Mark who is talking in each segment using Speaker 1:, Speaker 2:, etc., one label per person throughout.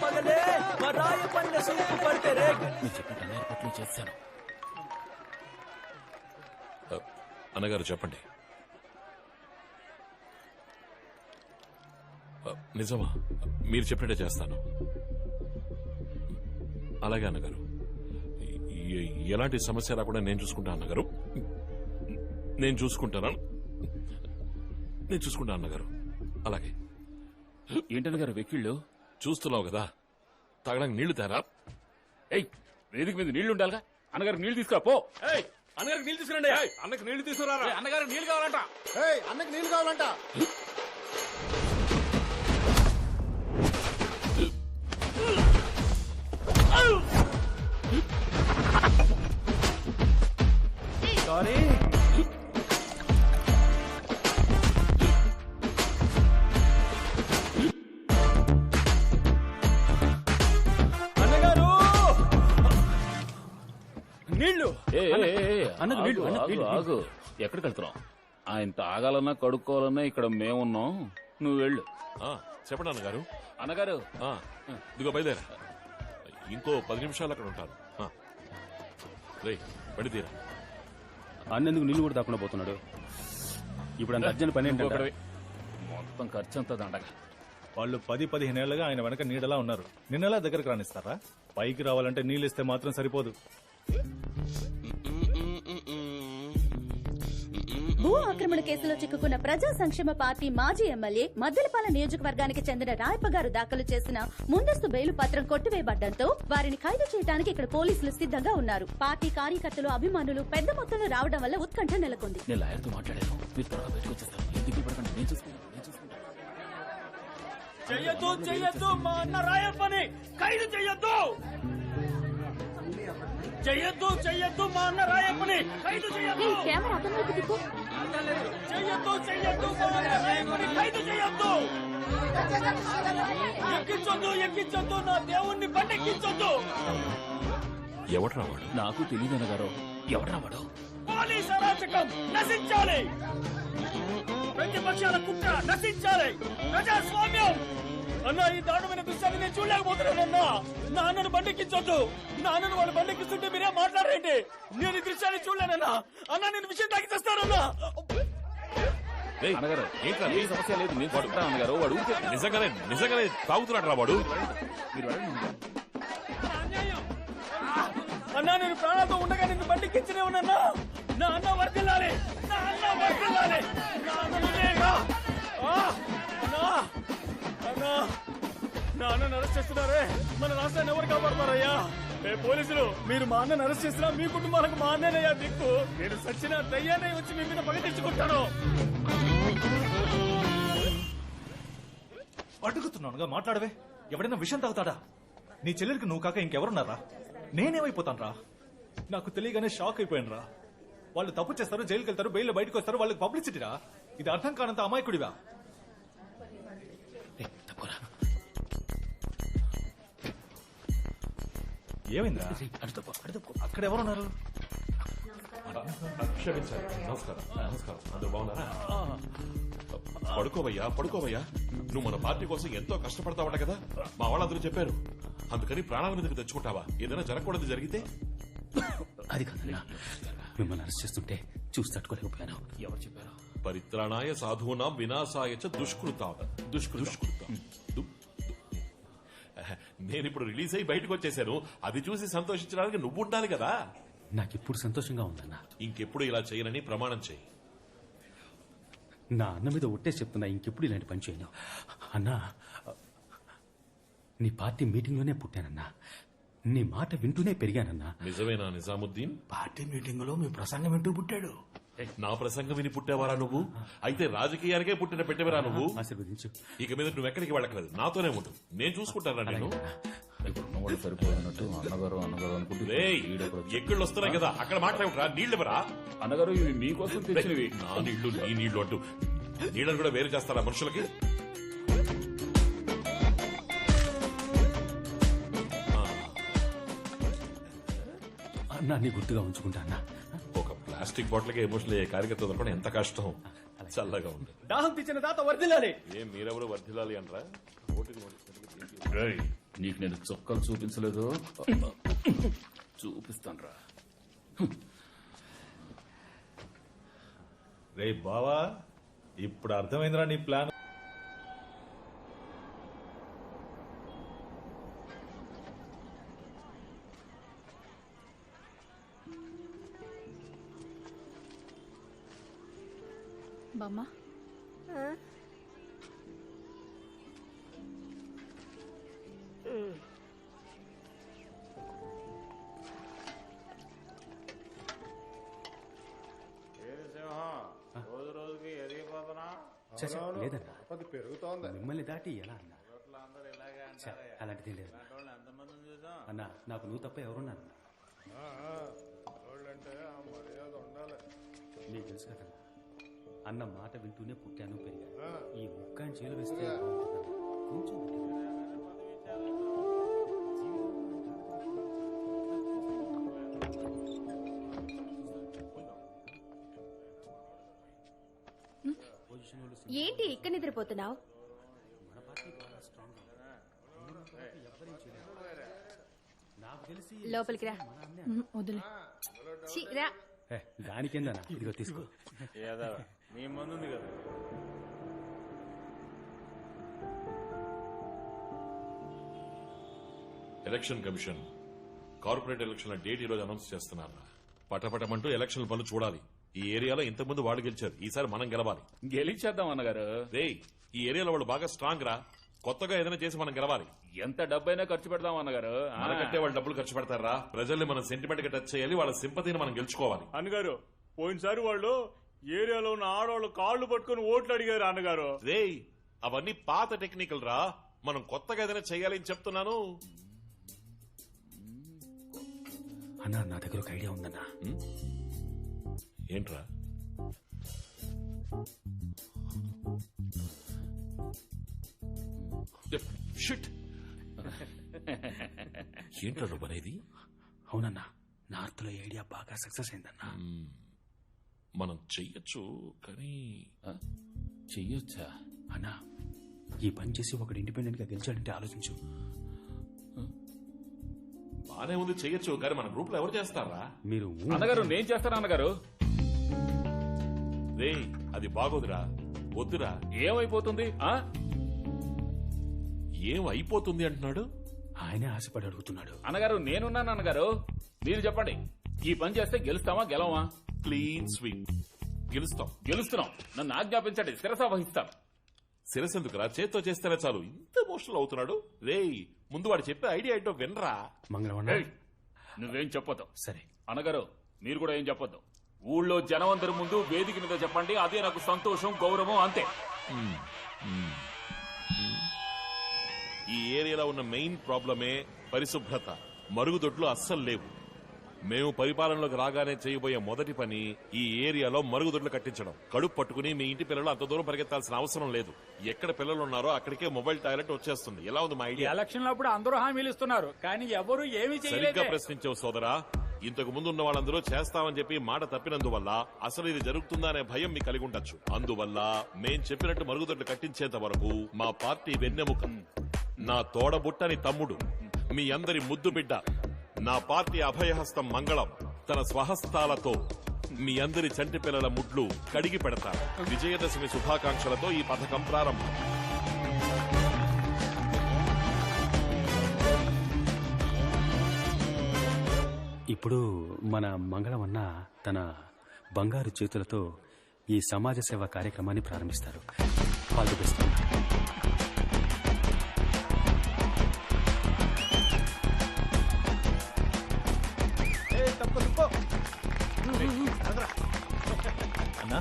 Speaker 1: పగలే రాయ పన్న సూపు పడితే రే.
Speaker 2: నేను చెప్పిన ఏర్పాట్లు చేశాను.
Speaker 3: అన్నగారు చెప్పండి. నిజమా? మీరు చెప్పినట్టే చేస్తాను. అలాగే అన్నగారు. ఎలాంటి సమస్య రాకుండా నేను చూసుకుంటా అన్నగారు. నేను చూసుకుంటాను అన్నగారు. అలాగే.
Speaker 2: ఏంటన్నగారు వెక్కిళ్ళు?
Speaker 3: చూస్తున్నావు కదా, తాగడానికి నీళ్లు తేరా.
Speaker 2: ఏయ్, వేదిక మీద నీళ్లు ఉండాలిగా. అన్నగారు నీళ్లు తీసుకురా పో.
Speaker 3: అన్నగారికి నీళ్లు తీసుకురండి. అన్నకి నీళ్లు తీసుకురా.
Speaker 2: అన్నగారు నీళ్లు కావాలంట.
Speaker 4: అన్నకి నీళ్లు కావాలంట.
Speaker 1: సారీ. అన్నగారు నీళ్లు.
Speaker 2: ఆగు. ఎక్కడికి వెళ్తున్నావు? ఆయన తాగాలన్నా కడుక్కోవాలన్నా ఇక్కడ మేమున్నాం. నువ్వు వెళ్ళు.
Speaker 3: చెప్పండి అన్నగారు.
Speaker 2: అన్నగారు
Speaker 3: ఇదిగో బయలుదేరా. ఇంకో 10 నిమిషాలు అక్కడ ఉంటాను. రే బండి తీరా.
Speaker 5: అన్నెందుకు నీళ్ళు కూడా తాకుండా పోతున్నాడు? ఇప్పుడు అంత అర్జెంట్ పని ఏంటంటే
Speaker 2: మొత్తం ఖర్చు అంతా దండగా.
Speaker 6: వాళ్ళు 10-15 ఏళ్లుగా ఆయన వెనక నీడలా ఉన్నారు. నిన్నలా దగ్గరకు రానిస్తారా? పైకి రావాలంటే నీళ్ళు ఇస్తే మాత్రం సరిపోదు.
Speaker 7: భూ ఆక్రమణ కేసులో చిక్కుకున్న ప్రజా సంక్షేమ పార్టీ మాజీ ఎమ్మెల్యే మద్దెలపాల నియోజకవర్గానికి చెందిన రాయప్ప గారు దాఖలు చేసిన ముందస్తు బెయిలు పత్రం కొట్టివేయబడ్డంతో వారిని ఖైదు చేయడానికి ఇక్కడ పోలీసులు సిద్ధంగా ఉన్నారు. పార్టీ కార్యకర్తలు, అభిమానులు పెద్ద మొత్తంలో రావడం వల్ల ఉత్కంఠ నెలకొంది.
Speaker 2: నేను లాయర్తో మాట్లాడాను. మీరు త్వరగా బయటకు వచ్చేస్తాను. ఎందుకు పడకండి, నేను చూసుకుంటాను.
Speaker 1: చెయ్యొద్దు మా అన్న రాయప్పని ఖైదు చెయ్యొద్దు. చెయ్యొద్దు మా అన్న రాయప్పని ఖైదు చెయ్యొద్దు. చెయ్యొద్దు మా అన్న రాయప్పని ఖైదు చెయ్యొద్దు. ఎక్కించొద్దు నా దేవుణ్ణి బండెక్కించొద్దు.
Speaker 3: ఎవడు రావాడు?
Speaker 2: నాకు తెలియదు అన్నగారు. ఎవడు రావాడు?
Speaker 1: పోలీస్ అరాచకం నశించాలి. ప్రతిపక్షాల కుట్ర నశించాలి. ప్రజాస్వామ్యం. అన్నా, ఈ దారుణమైన దృశ్యాన్ని నేను చూడలేకపోతున్నానన్నా. నాన్నను బండెక్కించొద్దు. నాన్నను వాళ్ళు బండెక్కిస్తుంటే మీరే మాట్లాడరేంటి? నేను ఈ దృశ్యాన్ని చూడలేనన్నా. అన్నా, నేను విషయం తాగిస్తానన్నా.
Speaker 2: అన్నగారు ఏ సమస్య లేదు, నేను పడుకుంటాను అన్నగారు. వాడు
Speaker 3: నిజంగానే తాగుతున్నాడు రా వాడు.
Speaker 1: అన్నా, నేను ప్రాణాలతో ఉండగా నిన్ను బండికించనే ఉన్నా. నా అన్న వర్దిల్లాలి. నా అన్నను అరెస్ట్ చేస్తున్నారే. మన రాష్ట్రాన్ని ఎవరు కాపాడతారయ్యా? పోలీసులు, మీరు మా అన్నను అరెస్ట్ చేసినా మీ కుటుంబాలకు మా అన్నయ్యా దిక్కు. నేను సచ్చిన దయ్యాన్ని వచ్చి మీ మీద పగ తెచ్చుకుంటాను.
Speaker 6: అడుగుతున్నానుగా, మాట్లాడవే. ఎవడైనా విషయం తాగుతాడా? నీ చెల్లెలికి నువ్వు కాక ఇంకెవరున్నారా? నేనేమైపోతాను రా? నాకు తెలియగానే షాక్ అయిపోయాను రా. వాళ్ళు తప్పు చేస్తారు, జైలుకి వెళ్తారు, బెయిల్ బయటకు వస్తారు, వాళ్ళకి పబ్లిసిటీరా. ఇది అర్థం కానంత అమాయకుడివా? ఏమైందా? అక్కడ ఎవరున్నారు?
Speaker 3: నమస్కారం. అందరూ బాగున్నారా? పడుకోవయ్యా. నువ్వు మన పార్టీ కోసం ఎంతో కష్టపడతావట కదా, మా వాళ్ళందరూ చెప్పారు. అందుకని ప్రాణాల మీదకి తెచ్చుకుంటావా? ఏదైనా జరగకూడదు జరిగితే?
Speaker 5: అది కాదన్నా, మిమ్మల్ని అరెస్ట్ చేస్తుంటే చూసి తట్టుకోలేకపోయాను.
Speaker 2: ఎవరు చెప్పారు?
Speaker 3: పరిత్రాణాయ సాధూనాం వినాశాయ చ దుష్కృతాం. నేను ఇప్పుడు రిలీజ్ అయ్యి బయటకు వచ్చేసాను. అది చూసి సంతోషించడానికి నువ్వు ఉండాలి కదా.
Speaker 5: నాకిప్పుడు సంతోషంగా ఉందన్నా.
Speaker 3: ఇంకెప్పుడు ఇలా చేయనని ప్రమాణం చేయి.
Speaker 5: నా అన్న మీద ఒట్టేసి చెప్తున్నా, ఇంకెప్పుడు ఇలాంటి పని చేయను. అన్నా, నీ పార్టీ మీటింగ్లోనే పుట్టానన్నా. నీ మాట వింటూనే పెరిగానన్నా.
Speaker 3: నిజమేనా నిజాముద్దీన్?
Speaker 4: పార్టీ మీటింగ్ లో మీ ప్రసంగం వింటూ పుట్టాడు.
Speaker 3: నా ప్రసంగం విని పుట్టేవారా నువ్వు? అయితే రాజకీయానికే పుట్టిన పెట్టేవరా నువ్వు?
Speaker 5: ఆశీర్వదించు.
Speaker 3: ఇక మీద నువ్వు ఎక్కడికి వెళ్ళక్కలేదు, నాతోనే ఉండు. నేను చూసుకుంటానా నేను?
Speaker 2: సరిపోయినట్టు అన్నగారు అనుకుంటే
Speaker 3: ఎక్కళ్ళు వస్తున్నాయి కదా, అక్కడ మాట్లాడరా. నీళ్ళు ఇవ్వరా?
Speaker 2: అన్నగారు ఇవి మీకోసం తెచ్చినవి.
Speaker 3: నా నీళ్లు నీ నీళ్లు అంటూ నీళ్ళని కూడా వేరు చేస్తారా మనుషులకి?
Speaker 5: అన్నా, నీ గుర్తుగా ఉంచుకుంటా అన్నా.
Speaker 3: ఒక ప్లాస్టిక్ బాటిల్ కి ఎమోషనల్ అయ్యే కార్యకర్త దొరకడం ఎంత కష్టం. చల్లగా ఉంది.
Speaker 1: దాహం తెచ్చిన తాత వర్దిల్లాలి.
Speaker 3: మీరెవరు వర్ధిల్లాలి అంటారా?
Speaker 2: నీకు నేను చుక్కలు చూపించలేదు చూపిస్తాను రా.
Speaker 6: రే బావా, ఇప్పుడు అర్థమైందిరా నీ ప్లాన్.
Speaker 7: బామ్మ
Speaker 5: ఛ, ఛ, లేదన్నా
Speaker 4: అది పెరుగుతోంది.
Speaker 5: మిమ్మల్ని దాటి ఎలా అన్నా? ఛ, అలాంటిది లేదు అన్నా. నాకు నువ్వు తప్ప ఎవరున్నారు?
Speaker 4: వాళ్ళంటే ఆ మర్యాద ఉండాలి.
Speaker 5: నీకు తెలుసు కదా అన్న మాట వింటూనే పుట్టాను పెరిగాను. ఈ ముక్కాని చేలు వేస్తే బాగుంటుందన్నా. కొంచెం పొజిషన్ వాళ్ళు
Speaker 7: ఏంటి ఇక్కడ నిద్రపోతున్నావు?
Speaker 5: మన పార్టీ బాగా స్ట్రాంగ్ ఎవ్వరేం చేయలేరు. నాకు తెలిసి
Speaker 7: లోపలికి రా.
Speaker 5: మన అన్నే.
Speaker 7: వదిలే. ఛీ, రా.
Speaker 5: ఏ, దానికేందన్నా, ఇదిగో తీసుకో.
Speaker 2: నీ ముందు ఉంది కదా.
Speaker 3: ఎలక్షన్ కమిషన్ కార్పొరేట్ ఎలక్షన్ల డేట్ ఈ రోజు అనౌన్స్ చేస్తున్నారు. పటపటమంటూ ఎలక్షన్ పనులు చూడాలి. ఈ ఏరియాలో ఇంతకుముందు వాళ్ళు గెలిచారు, ఈసారి మనం గెలవాలి.
Speaker 2: గెలిచేద్దాం అన్నగారు.
Speaker 3: రేయ్, ఈ ఏరియాలో వాళ్ళు బాగా స్ట్రాంగ్ రా. కొత్తగా ఏదైనా చేసి మనం గెలవాలి.
Speaker 2: ఎంత డబ్బైనా ఖర్చు పెడదాం అన్నగారు.
Speaker 3: మనకంటే వాళ్ళు డబ్బులు ఖర్చు పెడతారా? ప్రజల్ని మనం సెంటిమెంట్ గా టచ్ చేయాలి, వాళ్ళ సింపతిని మనం గెలుచుకోవాలి.
Speaker 1: అన్నగారు పోయినసారి వాళ్ళు ఏరియాలో ఉన్న ఆడవాళ్ళు కాళ్ళు పట్టుకుని ఓట్లు అడిగారు అన్నగారు.
Speaker 3: రేయ్, అవన్నీ పాత టెక్నికల్ రా. మనం కొత్తగా ఏదైనా చేయాలి అని చెప్తున్నాను.
Speaker 5: అన్నా, నా దగ్గర ఒక ఐడియా ఉందన్నా.
Speaker 3: ఏంట్రా? షిట్. ఏంట్రా నువ్వు అనేది?
Speaker 5: అవునన్నా, నార్త్ లో ఐడియా బాగా సక్సెస్ అయిందన్నా.
Speaker 3: మనం చెయ్యొచ్చు, కానీ
Speaker 2: చెయ్యొచ్చా?
Speaker 5: అన్నా, ఈ పని చేసి ఒకడు ఇండిపెండెంట్ గా గెలిచాడంటే ఆలోచించు.
Speaker 3: బానే ఉంది, చెయ్యొచ్చు, కానీ మన గ్రూప్ లో ఎవరు చేస్తారా?
Speaker 5: మీరు
Speaker 2: అన్నగారు నేను చేస్తాను అన్నగారు.
Speaker 3: రేయ్, అది బాగోదురా, వద్దురా.
Speaker 2: ఏమైపోతుంది?
Speaker 3: ఏం అయిపోతుంది అంటున్నాడు?
Speaker 5: ఆయనే ఆశపడి అడుగుతున్నాడు.
Speaker 2: అన్నగారు నేనున్నాను అన్నగారు. మీరు చెప్పండి, ఈ పని చేస్తే గెలుస్తామా గెలవా?
Speaker 3: Clean sweep. గెలుస్తాం.
Speaker 2: గెలుస్తున్నాం. నన్ను ఆజ్ఞాపించండి, శిరస వహిస్తాం.
Speaker 3: శిరసెందుకురా, చేత్తో చేస్తేనే చాలు. ఇంత ఎమోషనల్ అవుతున్నాడు. రేయ్, ముందు వాడు చెప్పే ఐడియా ఏంటో వినరా.
Speaker 5: మంగళవారం
Speaker 2: ఏయ్, నువ్వేం చెప్పొద్దు.
Speaker 5: సరే.
Speaker 2: అన్నగారు మీరు కూడా ఏం చెప్పొద్దు. ఊళ్ళో జనం అందరి ముందు వేదిక మీద చెప్పండి, అదే నాకు సంతోషం, గౌరవం, అంతే.
Speaker 3: ఈ ఏరియాలో ఉన్న మెయిన్ ప్రాబ్లమే పరిశుభ్రత. మరుగుదొడ్లు అస్సలు లేవు. మేము పరిపాలనలోకి రాగానే చేయబోయే మొదటి పని ఈ ఏరియాలో మరుగుదొడ్లు కట్టించడం. కడుపు పట్టుకుని మీ ఇంటి పిల్లలు అంత దూరం పరిగెత్తాల్సిన అవసరం లేదు. ఎక్కడ పిల్లలు ఉన్నారో అక్కడికే మొబైల్ టాయిలెట్ వచ్చేస్తుంది. ఎలా ఉంది మా ఐడియా?
Speaker 1: ఎలక్షన్ అప్పుడు అందరూ హామీలు ఇస్తున్నారు, కానీ ఎవరు ఏమీ
Speaker 3: సరిగ్గా
Speaker 1: చేయలేదు.
Speaker 3: ప్రశ్నించావు సోదరా. ఇంతకు ముందు ఉన్న వాళ్ళందరూ చేస్తామని చెప్పి మాట తప్పినందువల్ల అసలు ఇది జరుగుతుందా అనే భయం మీకు కలిగి ఉండొచ్చు. అందువల్ల మేం చెప్పినట్టు మరుగుదొడ్లు కట్టించేంత వరకు మా పార్టీ వెన్నెముక, నా తోడబుట్టని తమ్ముడు, మీ అందరి ముద్దు బిడ్డ, నా పార్టీ అభయహస్తం మంగళం తన స్వహస్తాలతో మీ అందరి చంటి పిల్లల ముడ్లు కడిగి పెడతారు. విజయదశమి శుభాకాంక్షలతో ఈ పథకం ప్రారంభం.
Speaker 5: ఇప్పుడు మన మంగళం అన్న తన బంగారు చేతులతో ఈ సమాజ సేవ కార్యక్రమాన్ని ప్రారంభిస్తారు. All the best.
Speaker 6: అన్నా,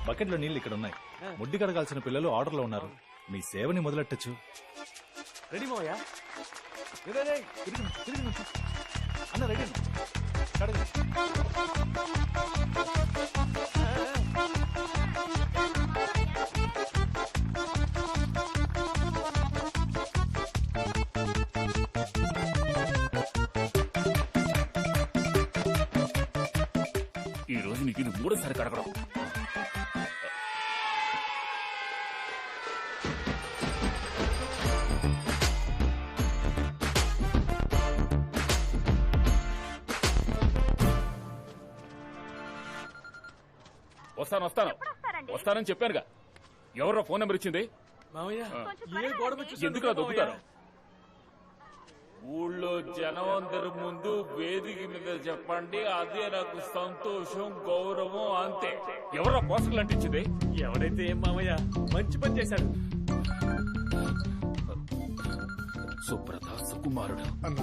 Speaker 6: బకెట్లో నీళ్ళు ఇక్కడ ఉన్నాయి. ముడ్డి కడగాల్సిన పిల్లలు ఆర్డర్లో ఉన్నారు. మీ సేవని మొదలెట్టచ్చు. రెడీ మోయా? అన్న రెడీ. కడగండి.
Speaker 2: ఈ రోజు నీకు ఇది మూడోసారి కడగడం. వస్తాను వస్తానని చెప్పానుగా. ఎవరో ఫోన్ నెంబర్ ఇచ్చింది?
Speaker 1: మామయ్య ఏ గోడ మీద చూసావు?
Speaker 2: ఎందుకు దొబ్బుతారు? ఊళ్ళో జనం అందరి ముందు వేదిక మీద చెప్పండి, అదే నాకు సంతోషం, గౌరవం, అంతే. ఎవరో పోస్టర్లు అంటించింది?
Speaker 1: ఎవడైతే ఏం మామయ్య, మంచి పని చేశాడు.
Speaker 2: సుబ్రత సుకుమారుడు.
Speaker 4: అన్న